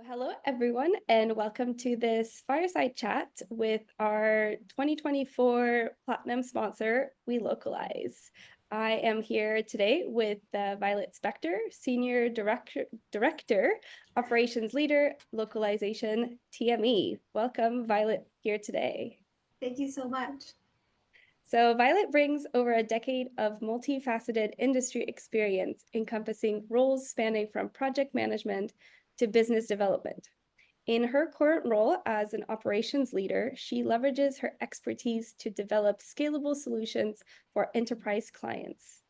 Hello, everyone, and welcome to this Fireside Chat with our 2024 Platinum sponsor, Welocalize. I am here today with Violette Spector, Senior Director, Operations Leader, Localization, TME. Welcome, Violet, here today. Thank you so much. So Violet brings over a decade of multifaceted industry experience encompassing roles spanning from project management to business development. In her current role as an operations leader, she leverages her expertise to develop scalable solutions for enterprise clients.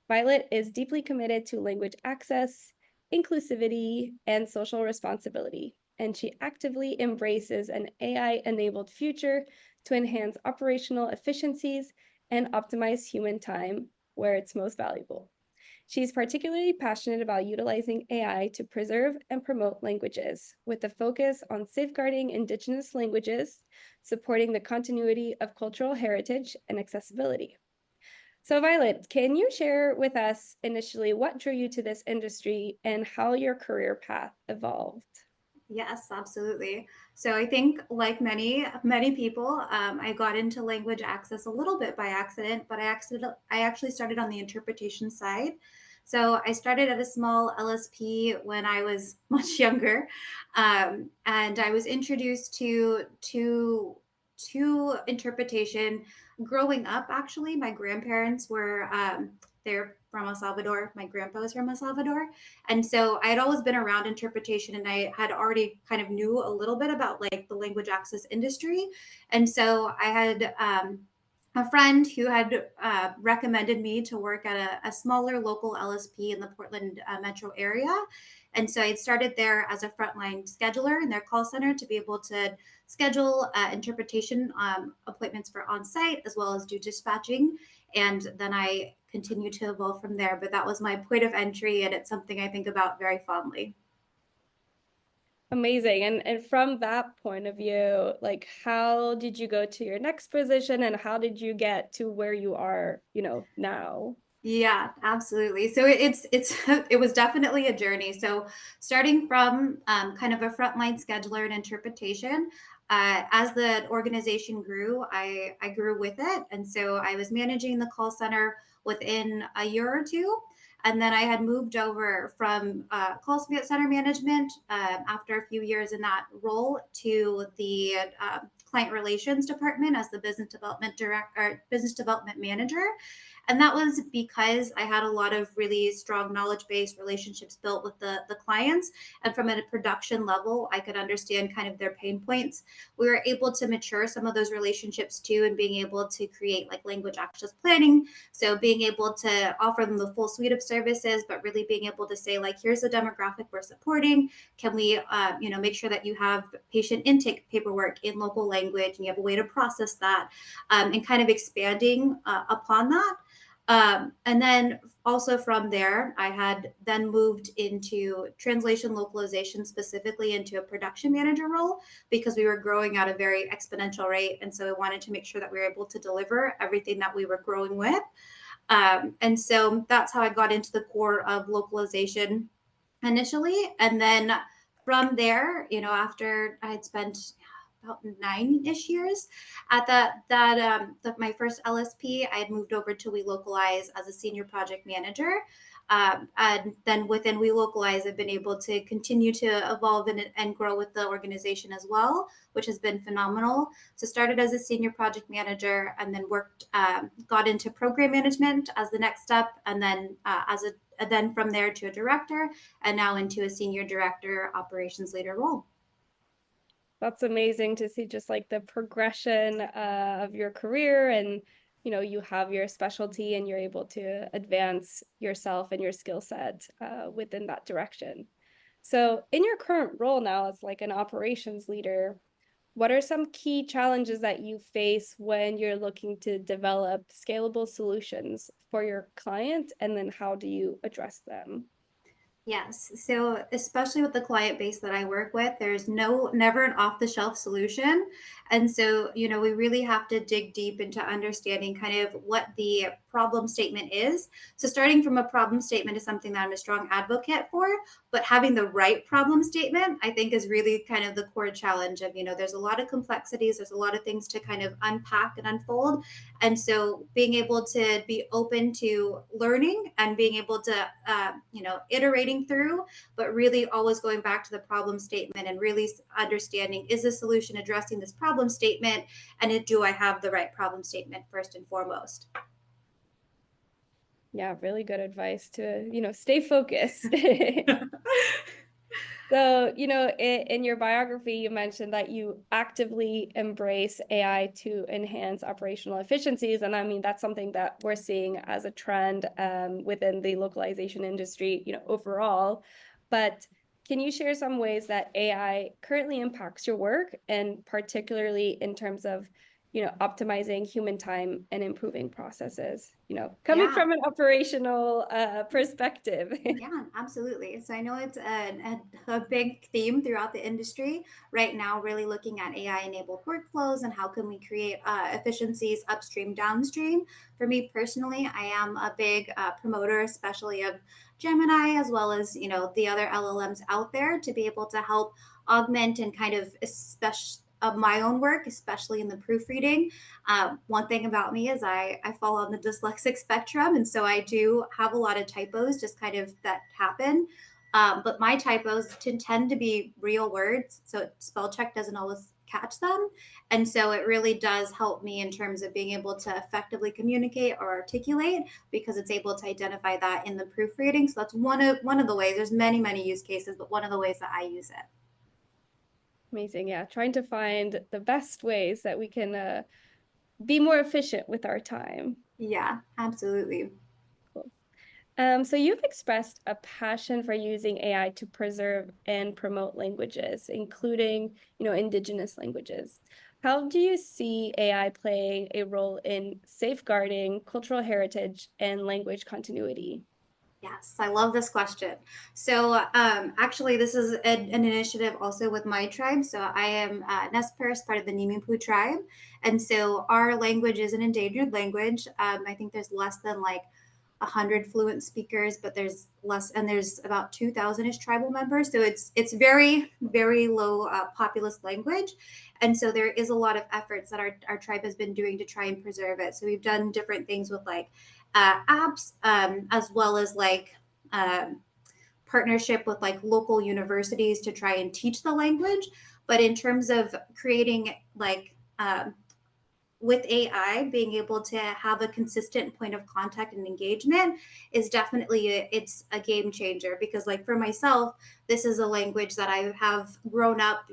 Violet is deeply committed to language access, inclusivity, and social responsibility, and she actively embraces an AI-enabled future to enhance operational efficiencies and optimize human time where it's most valuable. She's particularly passionate about utilizing AI to preserve and promote languages, with a focus on safeguarding Indigenous languages, supporting the continuity of cultural heritage and accessibility. So, Violet, can you share with us initially what drew you to this industry and how your career path evolved? Yes, absolutely. So I think, like many people, I got into language access a little bit by accident, but I actually started on the interpretation side. So I started at a small LSP when I was much younger, and I was introduced to interpretation growing up. Actually, my grandparents were they're from El Salvador. My grandpa was from El Salvador, and so I had always been around interpretation, and I had already kind of knew a little bit about like the language access industry. And so I had a friend who had recommended me to work at a smaller local LSP in the Portland metro area. And so I started there as a frontline scheduler in their call center to be able to schedule interpretation appointments for on site as well as do dispatching. And then I continued to evolve from there. But that was my point of entry, and it's something I think about very fondly. Amazing. And from that point of view, like how did you go to your next position and how did you get to where you are, now? Yeah, absolutely. So it's it was definitely a journey. So starting from kind of a frontline scheduler and interpretation, as the organization grew, I grew with it, and so I was managing the call center within a year or two, and then I had moved over from call center management after a few years in that role to the client relations department as the business development director or business development manager. And that was because I had a lot of really strong knowledge based relationships built with the clients. And from a production level, I could understand kind of their pain points. We were able to mature some of those relationships too, and being able to create like language access planning. So being able to offer them the full suite of services, but really being able to say, like, here's the demographic we're supporting. Can we, make sure that you have patient intake paperwork in local language and you have a way to process that, and kind of expanding upon that. And then also from there, I had then moved into translation localization, specifically into a production manager role because we were growing at a very exponential rate. And so I wanted to make sure that we were able to deliver everything that we were growing with. And so that's how I got into the core of localization initially. And then from there, after I had spent about 9-ish years at my first LSP, I had moved over to Welocalize as a senior project manager. And then within Welocalize, I've been able to continue to evolve and grow with the organization as well, which has been phenomenal. So started as a senior project manager, and then got into program management as the next step, and then then from there to a director, and now into a senior director operations leader role. That's amazing to see just like the progression of your career and you have your specialty and you're able to advance yourself and your skill set within that direction. So in your current role now as like an operations leader, what are some key challenges that you face when you're looking to develop scalable solutions for your client, and then how do you address them? Yes. So, especially with the client base that I work with, there's never an off the shelf solution. And so, we really have to dig deep into understanding kind of what the problem statement is. So, starting from a problem statement is something that I'm a strong advocate for, but having the right problem statement, I think, is really kind of the core challenge of, there's a lot of complexities, there's a lot of things to kind of unpack and unfold. And so being able to be open to learning and being able to iterating through, but really always going back to the problem statement and really understanding, is the solution addressing this problem statement, and do I have the right problem statement first and foremost? Yeah, really good advice to, stay focused. So, in your biography, you mentioned that you actively embrace AI to enhance operational efficiencies. And I mean, that's something that we're seeing as a trend within the localization industry, overall. But can you share some ways that AI currently impacts your work, and particularly in terms of, optimizing human time and improving processes, coming Yeah. from an operational perspective? Yeah, absolutely. So I know it's a big theme throughout the industry right now, really looking at AI enabled workflows and how can we create efficiencies upstream, downstream. For me personally, I am a big promoter, especially of Gemini, as well as, the other LLMs out there, to be able to help augment and kind of especially of my own work, especially in the proofreading. One thing about me is I fall on the dyslexic spectrum, and so I do have a lot of typos just kind of that happen. But my typos tend to be real words, so spell check doesn't always catch them. And so it really does help me in terms of being able to effectively communicate or articulate, because it's able to identify that in the proofreading. So that's one of the ways. There's many use cases, but one of the ways that I use it. Amazing. Yeah. Trying to find the best ways that we can be more efficient with our time. Yeah, absolutely. Cool. So you've expressed a passion for using AI to preserve and promote languages, including, Indigenous languages. How do you see AI playing a role in safeguarding cultural heritage and language continuity? Yes, I love this question. So, actually, this is an initiative also with my tribe. So, I am Nez Perce, part of the Nimimpu tribe, and so our language is an endangered language. I think there's less than like 100 fluent speakers, but there's less, and there's about 2,000ish tribal members. So it's very low populous language, and so there is a lot of efforts that our tribe has been doing to try and preserve it. So we've done different things with like apps, as well as like partnership with like local universities to try and teach the language. But in terms of creating like with AI, being able to have a consistent point of contact and engagement is definitely it's a game changer, because like for myself, this is a language that I have grown up,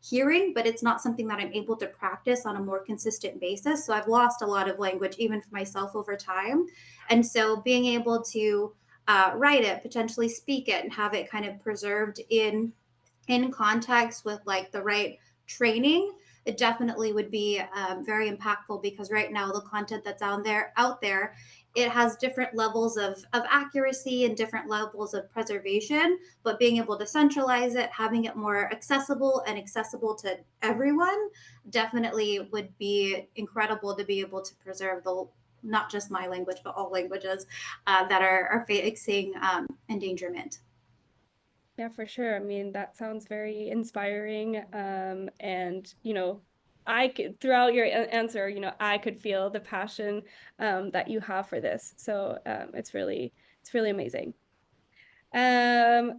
hearing, but it's not something that I'm able to practice on a more consistent basis. So I've lost a lot of language even for myself over time. And so being able to write it, potentially speak it, and have it kind of preserved in context with like the right training, it definitely would be very impactful, because right now the content that's out there, it has different levels of accuracy and different levels of preservation, but being able to centralize it, having it more accessible and accessible to everyone, definitely would be incredible to be able to preserve the not just my language but all languages that are facing endangerment. Yeah, for sure. I mean, that sounds very inspiring. And, I could, throughout your answer, I could feel the passion that you have for this. So it's really amazing. So,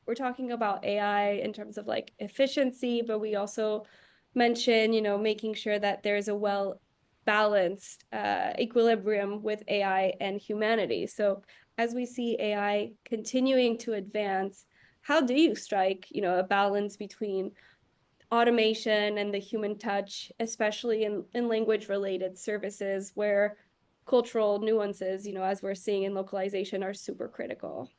we're talking about AI in terms of like efficiency, but we also mention, making sure that there's a well balanced equilibrium with AI and humanity. So as we see AI continuing to advance, how do you strike, a balance between automation and the human touch, especially in language related services where cultural nuances, as we're seeing in localization, are super critical?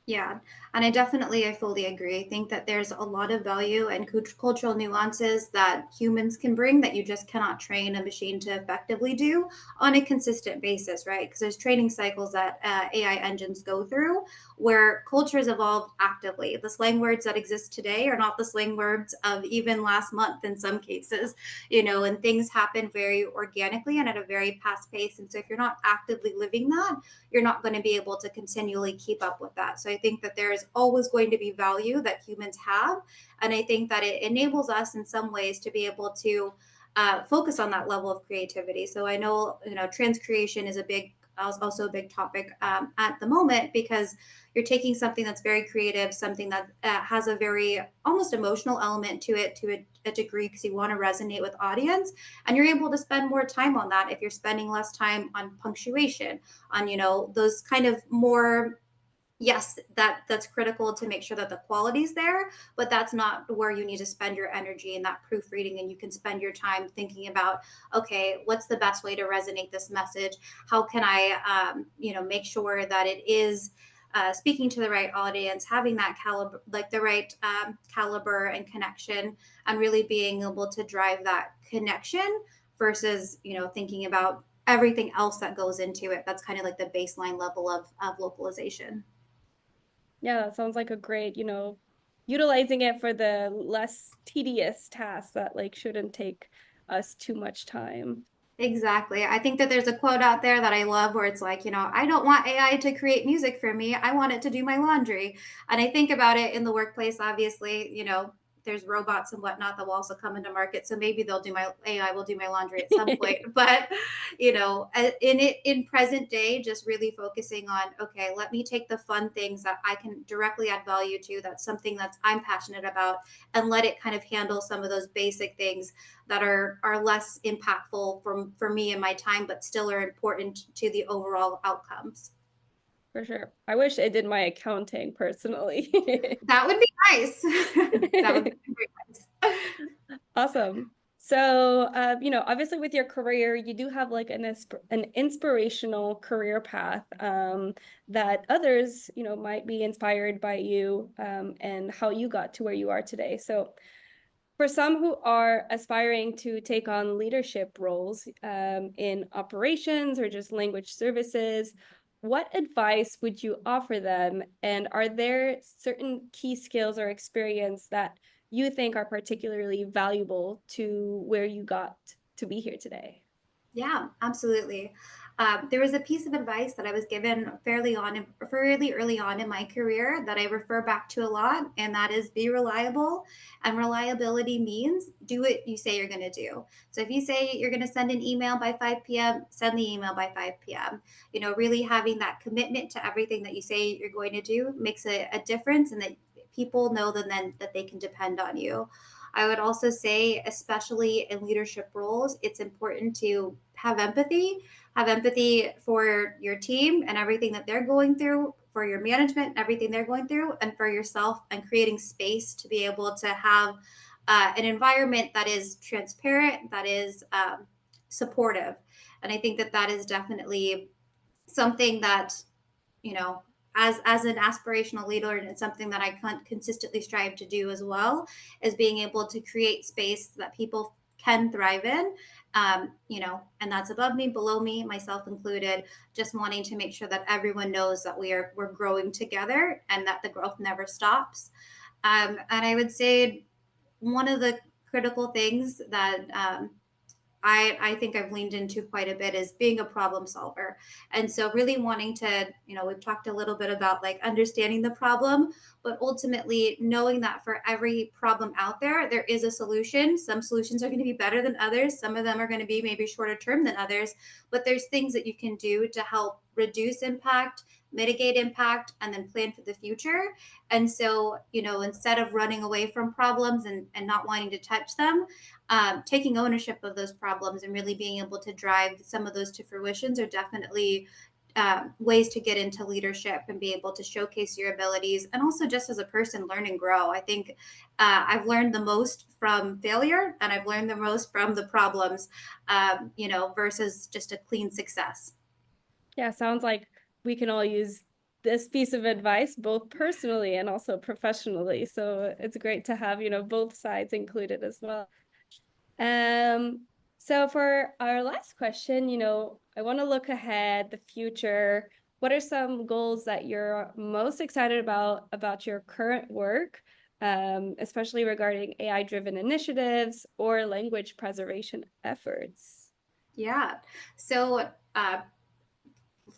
Yeah, and I fully agree. I think that there's a lot of value and cultural nuances that humans can bring that you just cannot train a machine to effectively do on a consistent basis, right? Because there's training cycles that AI engines go through where cultures evolve actively. The slang words that exist today are not the slang words of even last month in some cases, and things happen very organically and at a very fast pace. And so if you're not actively living that, you're not going to be able to continually keep up with that. So I think that there is always going to be value that humans have. And I think that it enables us in some ways to be able to focus on that level of creativity. So I know, transcreation is also a big topic at the moment because you're taking something that's very creative, something that has a very almost emotional element to it to a degree because you want to resonate with audience, and you're able to spend more time on that if you're spending less time on punctuation, on those kind of more, yes, that's critical to make sure that the quality's there, but that's not where you need to spend your energy in that proofreading. And you can spend your time thinking about, okay, what's the best way to resonate this message? How can I make sure that it is speaking to the right audience, having that caliber, like the right caliber and connection, and really being able to drive that connection versus thinking about everything else that goes into it. That's kind of like the baseline level of localization. Yeah, that sounds like a great, utilizing it for the less tedious tasks that like shouldn't take us too much time. Exactly. I think that there's a quote out there that I love where it's like, I don't want AI to create music for me. I want it to do my laundry. And I think about it in the workplace, obviously, there's robots and whatnot that will also come into market. So maybe AI will do my laundry at some point. But, in present day, just really focusing on, okay, let me take the fun things that I can directly add value to. That's something that I'm passionate about, and let it kind of handle some of those basic things that are less impactful for me and my time, but still are important to the overall outcomes. For sure. I wish it did my accounting personally. That would be nice. That would be very nice. Awesome. So, obviously with your career, you do have like an inspirational career path that others, might be inspired by you and how you got to where you are today. So, for some who are aspiring to take on leadership roles in operations or just language services, what advice would you offer them? And are there certain key skills or experience that you think are particularly valuable to where you got to be here today? Yeah, absolutely. There was a piece of advice that I was given fairly early on in my career that I refer back to a lot, and that is be reliable. And reliability means do what you say you're going to do. So if you say you're going to send an email by 5 p.m., send the email by 5 p.m. Really having that commitment to everything that you say you're going to do makes a difference, and that people know then that they can depend on you. I would also say, especially in leadership roles, it's important to have empathy for your team and everything that they're going through, for your management, and everything they're going through, and for yourself, and creating space to be able to have an environment that is transparent, that is supportive. And I think that that is definitely something that you know as an aspirational leader, and it's something that I consistently strive to do as well, is being able to create space that people can thrive in, and that's above me, below me, myself included, just wanting to make sure that everyone knows that we're growing together and that the growth never stops. And I would say one of the critical things that I think I've leaned into quite a bit is being a problem solver. And so really wanting to, we've talked a little bit about like understanding the problem, but ultimately knowing that for every problem out there, there is a solution. Some solutions are going to be better than others. Some of them are going to be maybe shorter term than others, but there's things that you can do to help reduce impact, mitigate impact, and then plan for the future. And so, instead of running away from problems and not wanting to touch them, taking ownership of those problems and really being able to drive some of those to fruitions are definitely ways to get into leadership and be able to showcase your abilities, and also just as a person learn and grow. I think I've learned the most from failure, and I've learned the most from the problems, versus just a clean success. Yeah, sounds like we can all use this piece of advice, both personally and also professionally. So it's great to have, both sides included as well. Um, so for our last question, I want to look ahead, the future. What are some goals that you're most excited about your current work, especially regarding AI-driven initiatives or language preservation efforts? Yeah. So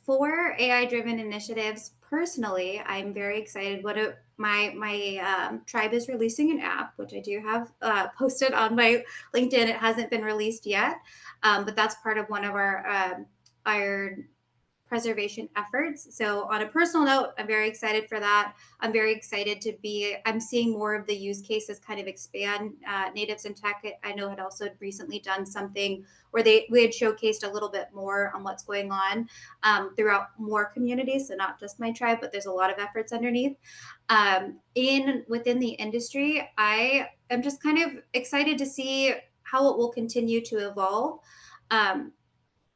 for AI driven initiatives, personally, I'm very excited. My tribe is releasing an app, which I do have posted on my LinkedIn. It hasn't been released yet, but that's part of one of our preservation efforts. So, on a personal note, I'm very excited for that. I'm very excited I'm seeing more of the use cases kind of expand. Natives in Tech, I know, had also recently done something where we had showcased a little bit more on what's going on throughout more communities. So, not just my tribe, but there's a lot of efforts underneath. Within the industry, I am just kind of excited to see how it will continue to evolve. Um,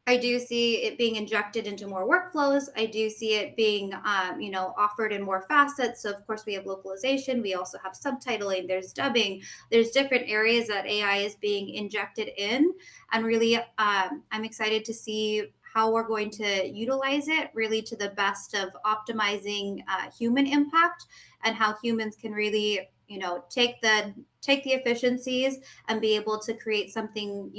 I do see it being injected into more workflows. I do see it being, offered in more facets. So, of course, we have localization. We also have subtitling. There's dubbing. There's different areas that AI is being injected in, and really, I'm excited to see how we're going to utilize it, really to the best of optimizing human impact, and how humans can really, take the efficiencies and be able to create something,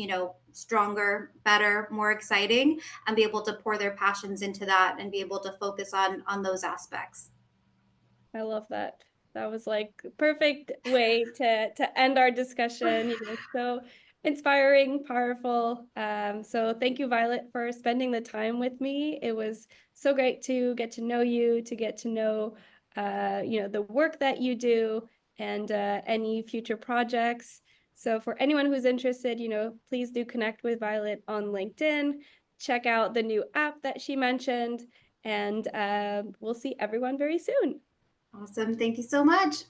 stronger, better, more exciting, and be able to pour their passions into that and be able to focus on those aspects. I love that. That was like perfect way to end our discussion. So inspiring, powerful. So thank you, Violet, for spending the time with me. It was so great to get to know you, to get to know, the work that you do and any future projects. So for anyone who's interested, please do connect with Violet on LinkedIn. Check out the new app that she mentioned, and we'll see everyone very soon. Awesome. Thank you so much.